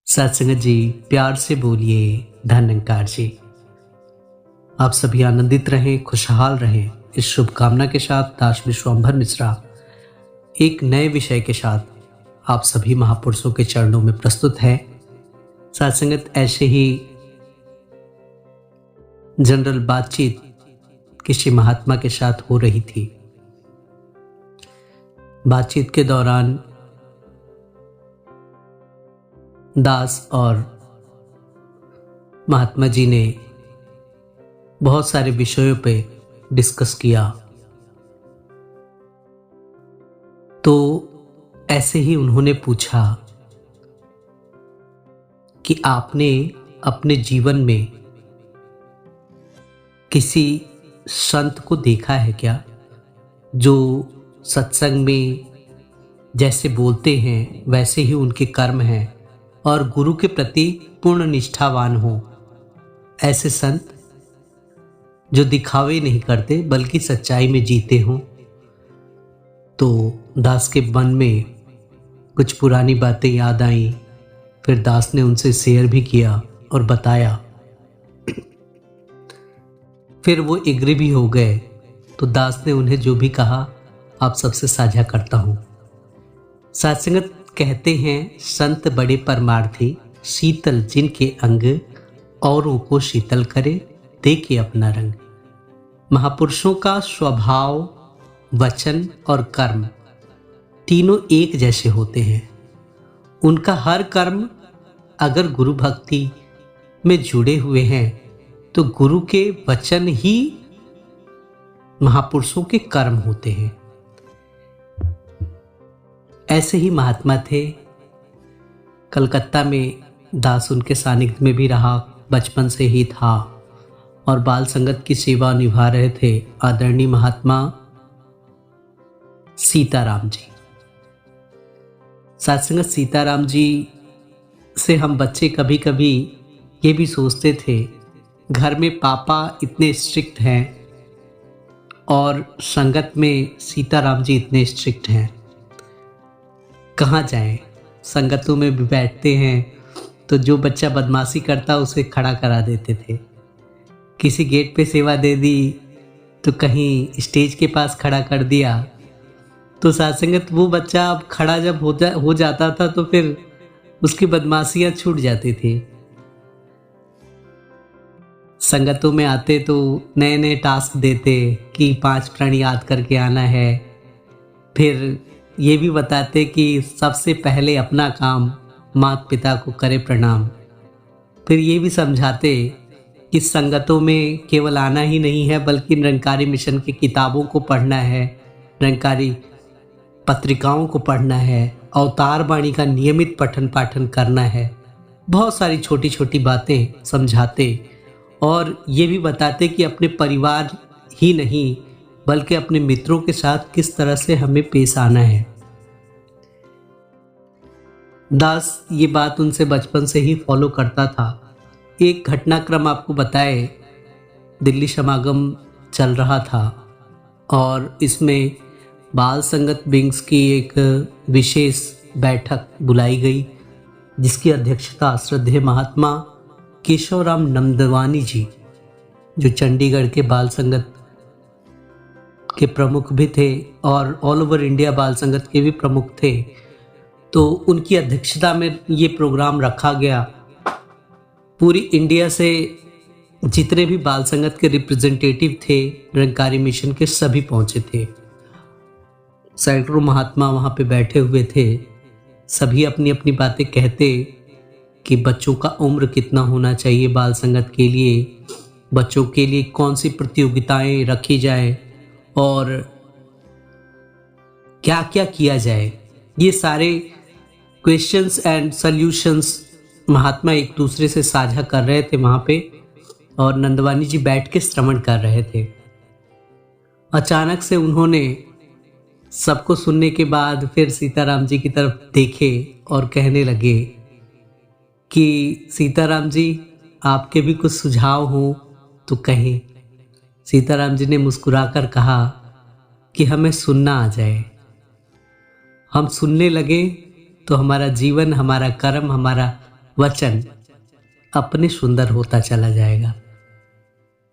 सत्संगत जी, प्यार से बोलिए धन्यकार जी। आप सभी आनंदित रहें, खुशहाल रहें, इस शुभकामना के साथ दास विश्वंभर मिश्रा एक नए विषय के साथ आप सभी महापुरुषों के चरणों में प्रस्तुत है। सत्संगत, ऐसे ही जनरल बातचीत किसी महात्मा के साथ हो रही थी। बातचीत के दौरान दास और महात्मा जी ने बहुत सारे विषयों पे डिस्कस किया। तो ऐसे ही उन्होंने पूछा कि आपने अपने जीवन में किसी संत को देखा है क्या, जो सत्संग में जैसे बोलते हैं वैसे ही उनके कर्म हैं और गुरु के प्रति पूर्ण निष्ठावान हो, ऐसे संत जो दिखावे नहीं करते बल्कि सच्चाई में जीते हों। तो दास के मन में कुछ पुरानी बातें याद आईं। फिर दास ने उनसे शेयर भी किया और बताया। फिर वो एग्री भी हो गए। तो दास ने उन्हें जो भी कहा आप सबसे साझा करता हूँ। सत्संगत कहते हैं, संत बड़े परमार्थी, शीतल जिनके अंग, औरों को शीतल करे, देखे अपना रंग। महापुरुषों का स्वभाव, वचन और कर्म तीनों एक जैसे होते हैं। उनका हर कर्म अगर गुरु भक्ति में जुड़े हुए हैं तो गुरु के वचन ही महापुरुषों के कर्म होते हैं। ऐसे ही महात्मा थे। कलकत्ता में दास उनके सानिध्य में भी रहा, बचपन से ही था और बाल संगत की सेवा निभा रहे थे आदरणीय महात्मा सीताराम जी। सत्संगत, सीताराम जी से हम बच्चे कभी कभी ये भी सोचते थे, घर में पापा इतने स्ट्रिक्ट हैं और संगत में सीताराम जी इतने स्ट्रिक्ट हैं, कहाँ जाएं। संगतों में भी बैठते हैं तो जो बच्चा बदमाशी करता उसे खड़ा करा देते थे। किसी गेट पे सेवा दे दी तो कहीं स्टेज के पास खड़ा कर दिया। तो सत्संगत, वो बच्चा अब खड़ा जब हो जाता था तो फिर उसकी बदमाशियां छूट जाती थी। संगतों में आते तो नए नए टास्क देते कि 5 प्रण याद करके आना है। फिर ये भी बताते कि सबसे पहले अपना काम, माता पिता को करे प्रणाम। फिर ये भी समझाते कि संगतों में केवल आना ही नहीं है बल्कि निरंकारी मिशन की किताबों को पढ़ना है, निरंकारी पत्रिकाओं को पढ़ना है, अवतार वाणी का नियमित पठन पाठन करना है। बहुत सारी छोटी छोटी बातें समझाते और ये भी बताते कि अपने परिवार ही नहीं बल्कि अपने मित्रों के साथ किस तरह से हमें पेश आना है। दास ये बात उनसे बचपन से ही फॉलो करता था। एक घटनाक्रम आपको बताए, दिल्ली समागम चल रहा था और इसमें बाल संगत विंग्स की एक विशेष बैठक बुलाई गई, जिसकी अध्यक्षता श्रद्धेय महात्मा केशवराम नंदवानी जी, जो चंडीगढ़ के बाल संगत के प्रमुख भी थे और ऑल ओवर इंडिया बाल संगत के भी प्रमुख थे। तो उनकी अध्यक्षता में ये प्रोग्राम रखा गया। पूरी इंडिया से जितने भी बाल संगत के रिप्रेजेंटेटिव थे निरंकारी मिशन के, सभी पहुंचे थे। सैकड़ों महात्मा वहां पे बैठे हुए थे। सभी अपनी अपनी बातें कहते कि बच्चों का उम्र कितना होना चाहिए बाल संगत के लिए, बच्चों के लिए कौन सी प्रतियोगिताएं रखी जाए और क्या क्या किया जाए। ये सारे क्वेश्चंस एंड सॉल्यूशंस महात्मा एक दूसरे से साझा कर रहे थे वहां पे और नंदवानी जी बैठ के श्रवण कर रहे थे। अचानक से उन्होंने सबको सुनने के बाद फिर सीताराम जी की तरफ देखे और कहने लगे कि सीताराम जी, आपके भी कुछ सुझाव हो तो कहें। सीताराम जी ने मुस्कुराकर कहा कि हमें सुनना आ जाए। हम सुनने लगे तो हमारा जीवन, हमारा कर्म, हमारा वचन अपने सुंदर होता चला जाएगा।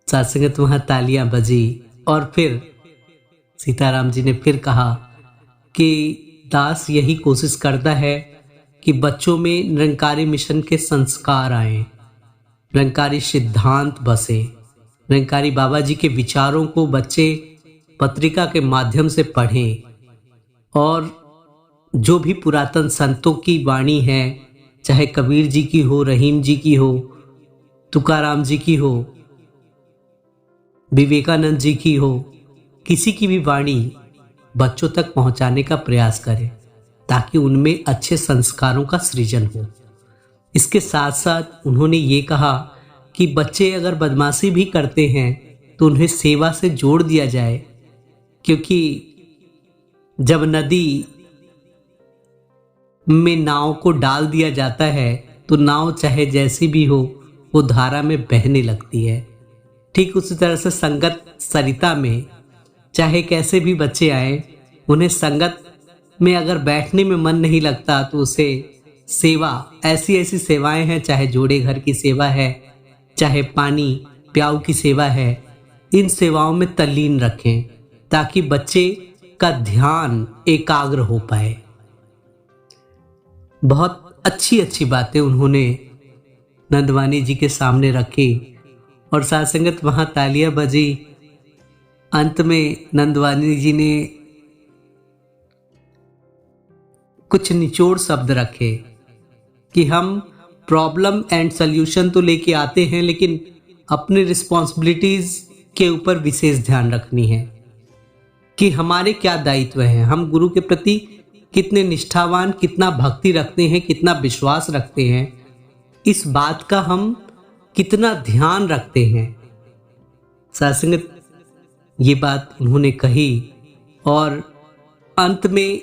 साथ संगत वहां तालियां बजी और फिर सीताराम जी ने फिर कहा कि दास यही कोशिश करता है कि बच्चों में निरंकारी मिशन के संस्कार आए, निरंकारी सिद्धांत बसे, निरंकारी बाबा जी के विचारों को बच्चे पत्रिका के माध्यम से पढ़ें और जो भी पुरातन संतों की वाणी है, चाहे कबीर जी की हो, रहीम जी की हो, तुकाराम जी की हो, विवेकानंद जी की हो, किसी की भी वाणी बच्चों तक पहुंचाने का प्रयास करें ताकि उनमें अच्छे संस्कारों का सृजन हो। इसके साथ साथ उन्होंने ये कहा कि बच्चे अगर बदमाशी भी करते हैं तो उन्हें सेवा से जोड़ दिया जाए, क्योंकि जब नदी में नाव को डाल दिया जाता है तो नाव चाहे जैसी भी हो वो धारा में बहने लगती है। ठीक उसी तरह से संगत सरिता में चाहे कैसे भी बच्चे आए, उन्हें संगत में अगर बैठने में मन नहीं लगता तो उसे सेवा, ऐसी ऐसी सेवाएं हैं, चाहे जोड़े घर की सेवा है, चाहे पानी प्याऊ की सेवा है, इन सेवाओं में तल्लीन रखें ताकि बच्चे का ध्यान एकाग्र हो पाए। बहुत अच्छी अच्छी बातें उन्होंने नंदवानी जी के सामने रखी और साथ संगत वहां तालियां बजी। अंत में नंदवानी जी ने कुछ निचोड़ शब्द रखे कि हम प्रॉब्लम एंड सॉल्यूशन तो लेके आते हैं, लेकिन अपनी रिस्पॉन्सिबिलिटीज के ऊपर विशेष ध्यान रखनी है कि हमारे क्या दायित्व हैं, हम गुरु के प्रति कितने निष्ठावान, कितना भक्ति रखते हैं, कितना विश्वास रखते हैं, इस बात का हम कितना ध्यान रखते हैं। सासंगत ये बात उन्होंने कही और अंत में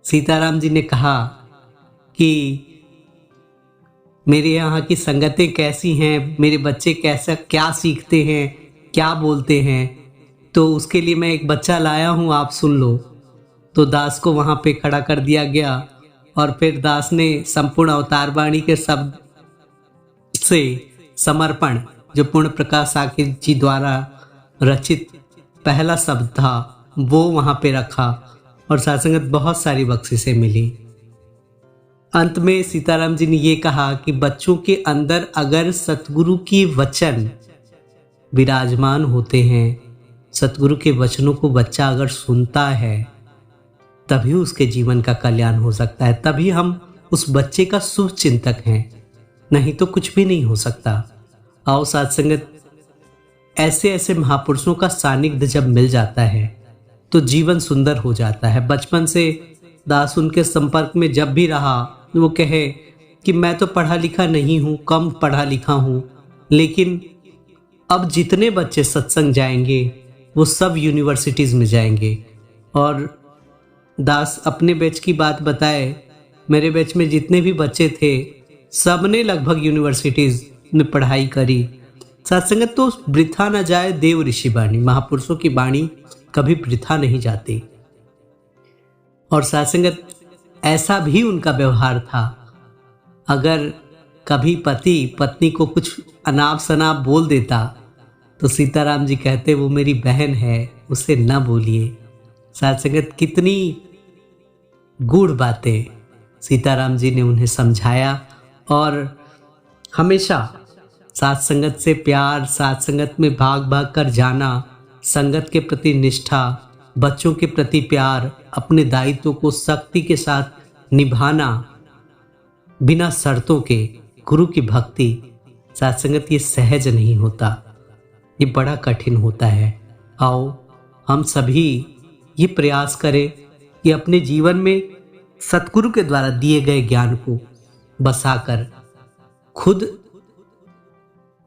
सीताराम जी ने कहा कि मेरे यहाँ की संगतें कैसी हैं, मेरे बच्चे कैसा क्या सीखते हैं, क्या बोलते हैं, तो उसके लिए मैं एक बच्चा लाया हूँ, आप सुन लो। तो दास को वहाँ पे खड़ा कर दिया गया और फिर दास ने संपूर्ण अवतार वाणी के शब्द से समर्पण, जो पूर्ण प्रकाश साकिर जी द्वारा रचित पहला शब्द था, वो वहाँ पे रखा और सासंगत बहुत सारी बख्शिशें मिली। अंत में सीताराम जी ने ये कहा कि बच्चों के अंदर अगर सतगुरु की वचन विराजमान होते हैं, सतगुरु के वचनों को बच्चा अगर सुनता है, तभी उसके जीवन का कल्याण हो सकता है, तभी हम उस बच्चे का शुभ चिंतक हैं, नहीं तो कुछ भी नहीं हो सकता। आओ साथ संगत, ऐसे ऐसे महापुरुषों का सानिध्य जब मिल जाता है तो जीवन सुंदर हो जाता है। बचपन से दास उनके संपर्क में जब भी रहा, वो कहे कि मैं तो पढ़ा लिखा नहीं हूँ, कम पढ़ा लिखा हूँ, लेकिन अब जितने बच्चे सत्संग जाएंगे वो सब यूनिवर्सिटीज़ में जाएंगे। और दास अपने बैच की बात बताए, मेरे बैच में जितने भी बच्चे थे सब ने लगभग यूनिवर्सिटीज़ में पढ़ाई करी। सत्संगत तो वृथा न जाए देव ऋषि वाणी, महापुरुषों की वाणी कभी वृथा नहीं जाती। और सत्संगत ऐसा भी उनका व्यवहार था, अगर कभी पति पत्नी को कुछ अनाप शनाप बोल देता तो सीताराम जी कहते वो मेरी बहन है, उसे न बोलिए। सत्संगत कितनी गूढ़ बातें सीताराम जी ने उन्हें समझाया और हमेशा साथ संगत से प्यार, साथ संगत में भाग भाग कर जाना, संगत के प्रति निष्ठा, बच्चों के प्रति प्यार, अपने दायित्वों को सख्ती के साथ निभाना बिना शर्तों के, गुरु की भक्ति, साथ संगत ये सहज नहीं होता, ये बड़ा कठिन होता है। आओ हम सभी ये प्रयास करें कि अपने जीवन में सतगुरु के द्वारा दिए गए ज्ञान को बसाकर खुद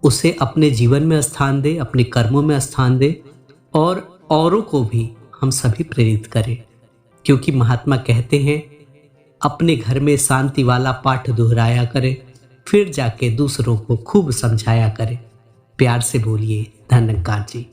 उसे अपने जीवन में स्थान दे, अपने कर्मों में स्थान दे और औरों को भी हम सभी प्रेरित करें, क्योंकि महात्मा कहते हैं अपने घर में शांति वाला पाठ दोहराया करें, फिर जाके दूसरों को खूब समझाया करें। प्यार से बोलिए धन्यकार जी।